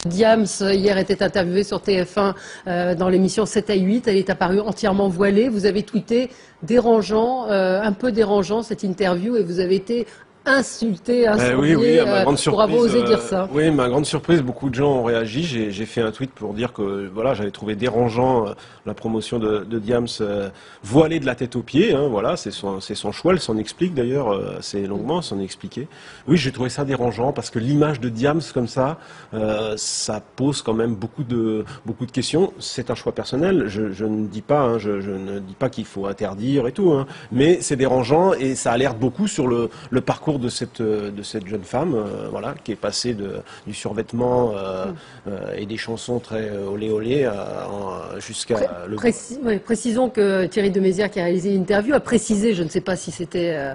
Diams, hier, était interviewée sur TF1 dans l'émission 7 à 8. Elle est apparue entièrement voilée. Vous avez tweeté dérangeant, un peu dérangeant cette interview, et vous avez été insulté, incendié, oui, à ma grande pour avoir osé dire ça. Oui, ma grande surprise, beaucoup de gens ont réagi. J'ai fait un tweet pour dire que voilà, j'avais trouvé dérangeant la promotion de Diams voilée de la tête aux pieds. Hein, voilà, c'est son choix. Elle s'en explique d'ailleurs assez longuement, s'en est expliqué. Oui, j'ai trouvé ça dérangeant parce que l'image de Diams comme ça, ça pose quand même beaucoup de questions. C'est un choix personnel. Je ne dis pas, je ne dis pas qu'il faut interdire et tout, hein, mais c'est dérangeant et ça alerte beaucoup sur le parcours de cette jeune femme, voilà, qui est passée du survêtement et des chansons très olé olé jusqu'à précisons que Thierry de Maizière, qui a réalisé l'interview, a précisé, je ne sais pas si c'était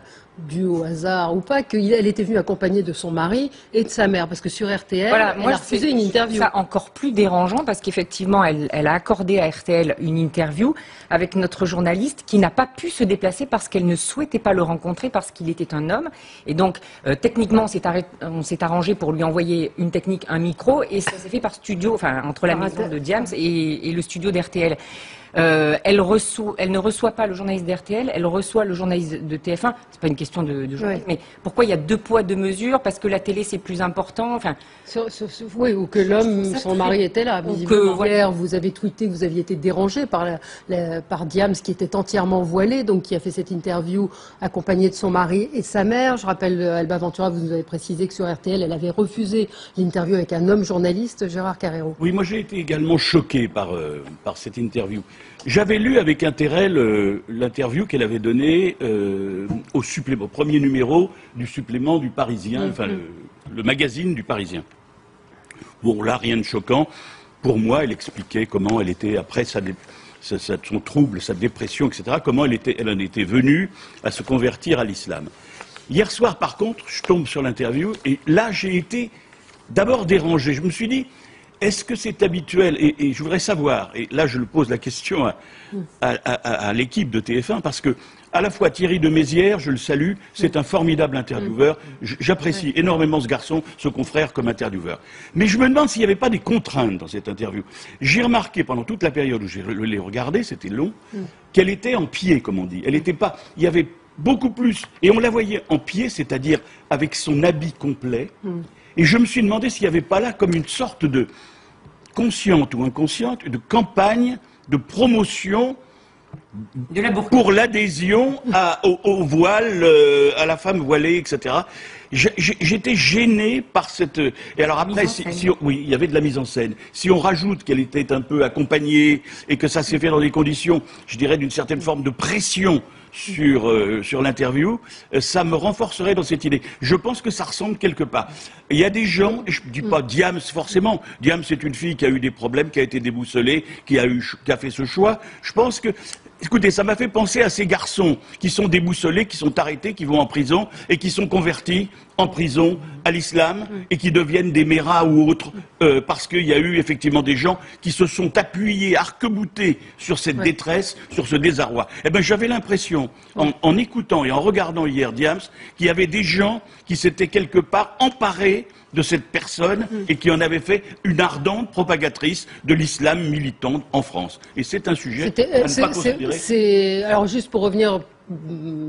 dû au hasard ou pas, qu'elle était venue accompagnée de son mari et de sa mère, parce que sur RTL, voilà, elle a refusé une interview. Ça encore plus dérangeant parce qu'effectivement, elle a accordé à RTL une interview avec notre journaliste qui n'a pas pu se déplacer parce qu'elle ne souhaitait pas le rencontrer parce qu'il était un homme. Et donc, techniquement, on s'est arrangé pour lui envoyer une technique, un micro, et ça s'est fait par studio, enfin, entre la maison de Diams et le studio d'RTL. Elle ne reçoit pas le journaliste d'RTL, elle reçoit le journaliste de TF1. C'est pas une question de journaliste, mais pourquoi il y a 2 poids 2 mesures? Parce que la télé c'est plus important. Enfin, oui, ou que l'homme, son mari était là. Visiblement, hier, vous avez tweeté que vous aviez été dérangé par Diams, qui était entièrement voilée, donc qui a fait cette interview accompagnée de son mari et de sa mère. Je rappelle, Alba Ventura, vous nous avez précisé que sur RTL, elle avait refusé l'interview avec un homme journaliste, Gérard Carrero. Oui, moi j'ai été également choqué par cette interview. J'avais lu avec intérêt l'interview qu'elle avait donnée au premier numéro du supplément du Parisien, enfin le magazine du Parisien. Bon, là, rien de choquant. Pour moi, elle expliquait comment elle était, après son trouble, sa dépression, etc., comment elle en était venue à se convertir à l'islam. Hier soir, par contre, je tombe sur l'interview, et là, j'ai été d'abord dérangé. Je me suis dit, est-ce que c'est habituel, et je voudrais savoir, et là je le pose la question à l'équipe de TF1, parce que à la fois Thierry de Maizière, je le salue, c'est un formidable intervieweur, j'apprécie énormément ce garçon, ce confrère comme intervieweur. Mais je me demande s'il n'y avait pas des contraintes dans cette interview. J'ai remarqué pendant toute la période où je l'ai regardée, c'était long, qu'elle était en pied, comme on dit. Elle n'était pas, il y avait beaucoup plus, et on la voyait en pied, c'est-à-dire avec son habit complet, et je me suis demandé s'il n'y avait pas là comme une sorte de consciente ou inconsciente, de campagne de promotion pour l'adhésion au voile, à la femme voilée, etc. J'étais gêné par cette... Et alors après, oui, il y avait de la mise en scène. Si on rajoute qu'elle était un peu accompagnée et que ça s'est fait dans des conditions, je dirais, d'une certaine forme de pression sur l'interview, ça me renforcerait dans cette idée. Je pense que ça ressemble quelque part. Il y a des gens, je ne dis pas Diams forcément, Diams c'est une fille qui a eu des problèmes, qui a été déboussolée, qui a fait ce choix. Je pense que, écoutez, ça m'a fait penser à ces garçons qui sont déboussolés, qui sont arrêtés, qui vont en prison et qui sont convertis en prison à l'islam et qui deviennent des méras ou autres parce qu'il y a eu effectivement des gens qui se sont appuyés, arc-boutés sur cette détresse, sur ce désarroi. Eh ben, j'avais l'impression, en écoutant et en regardant hier Diams, qu'il y avait des gens qui s'étaient quelque part emparés de cette personne et qui en avait fait une ardente propagatrice de l'islam militante en France. Et c'est un sujet à ne pas considérer. Alors juste pour revenir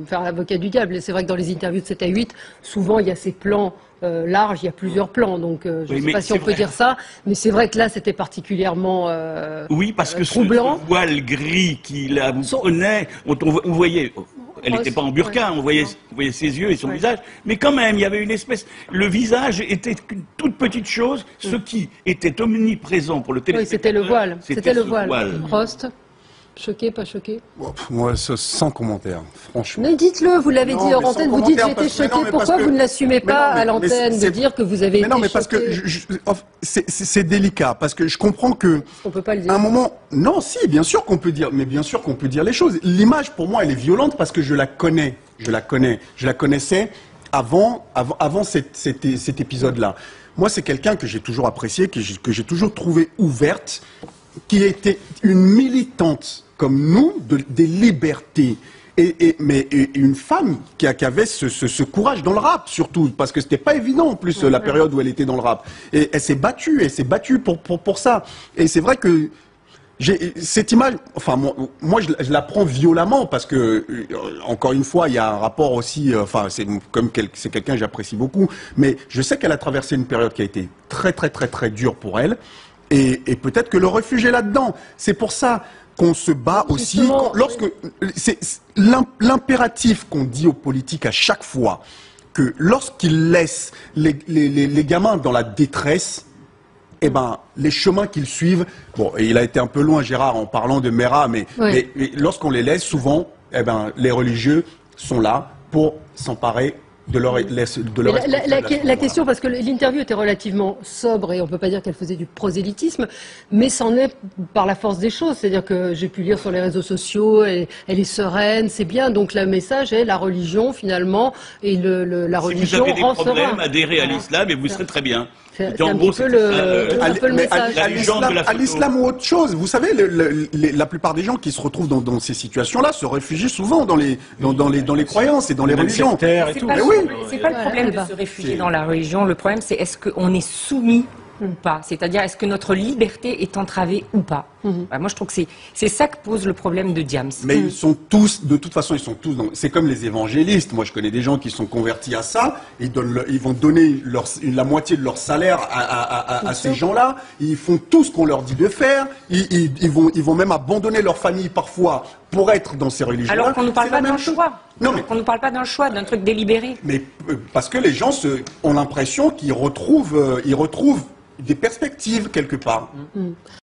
faire l'avocat du diable, c'est vrai que dans les interviews de 7 à 8, souvent il y a ces plans larges, il y a plusieurs plans, donc je ne sais pas si on peut dire ça, mais c'est vrai que là c'était particulièrement oui, parce que troublant. Ce voile gris qui la vous prenait, on voyait... Elle n'était pas en burqa, on voyait ses yeux et son visage, mais quand même, il y avait une espèce... Le visage était une toute petite chose, ce qui était omniprésent pour le téléspectateur. Oui, c'était le voile. C'était le voile. Prost. Choqué, pas choqué? Moi, sans commentaire, franchement. Mais dites-le, vous l'avez dit hors antenne, vous dites j'ai été choqué. Pourquoi vous ne l'assumez pas à l'antenne de dire que vous avez été choqué? Non, mais parce que c'est délicat, parce que je comprends que... On peut pas le dire. À un moment... Non, si, bien sûr qu'on peut dire, mais bien sûr qu'on peut dire les choses. L'image, pour moi, elle est violente parce que je la connais. Je la connaissais avant cet épisode-là. Moi, c'est quelqu'un que j'ai toujours apprécié, que j'ai toujours trouvé ouverte, qui était une militante comme nous des libertés. Mais une femme qui avait ce courage dans le rap, surtout, parce que c'était pas évident en plus la période où elle était dans le rap. Et elle s'est battue pour ça. Et c'est vrai que cette image, enfin moi je la prends violemment parce que encore une fois il y a un rapport aussi, enfin c'est quelqu'un que j'apprécie beaucoup, mais je sais qu'elle a traversé une période qui a été très dure pour elle. Et peut-être que le refuge est là-dedans. C'est pour ça qu'on se bat aussi. Lorsque c'est l'impératif qu'on dit aux politiques à chaque fois, que lorsqu'ils laissent les gamins dans la détresse, eh ben, les chemins qu'ils suivent, bon, et il a été un peu loin, Gérard, en parlant de Mera, mais lorsqu'on les laisse, souvent, eh ben, les religieux sont là pour s'emparer de leur la question, parce que l'interview était relativement sobre et on peut pas dire qu'elle faisait du prosélytisme, mais c'en est par la force des choses. C'est-à-dire que j'ai pu lire sur les réseaux sociaux, elle est sereine, c'est bien. Donc le message est la religion finalement, et la religion rend serein. Si vous avez des problèmes, adhérez à l'islam et vous serez très bien. C'est un petit peu le message. À l'islam ou autre chose. Vous savez, la plupart des gens qui se retrouvent dans ces situations-là se réfugient souvent dans les croyances et dans les religions. C'est pas le problème de se réfugier dans la religion. Le problème, c'est est-ce qu'on est soumis ou pas. C'est-à-dire, est-ce que notre liberté est entravée ou pas. Moi, je trouve que c'est ça que pose le problème de Diams. Mais ils sont tous, de toute façon, ils sont tous... C'est comme les évangélistes. Moi, je connais des gens qui sont convertis à ça. Ils vont donner la moitié de leur salaire à ces gens-là. Ils font tout ce qu'on leur dit de faire. Ils vont même abandonner leur famille parfois pour être dans ces religions-là. Alors qu'on ne nous parle pas d'un choix. Non, mais qu'on ne parle pas d'un choix, d'un truc délibéré. Mais parce que les gens ont l'impression qu'ils retrouvent des perspectives quelque part.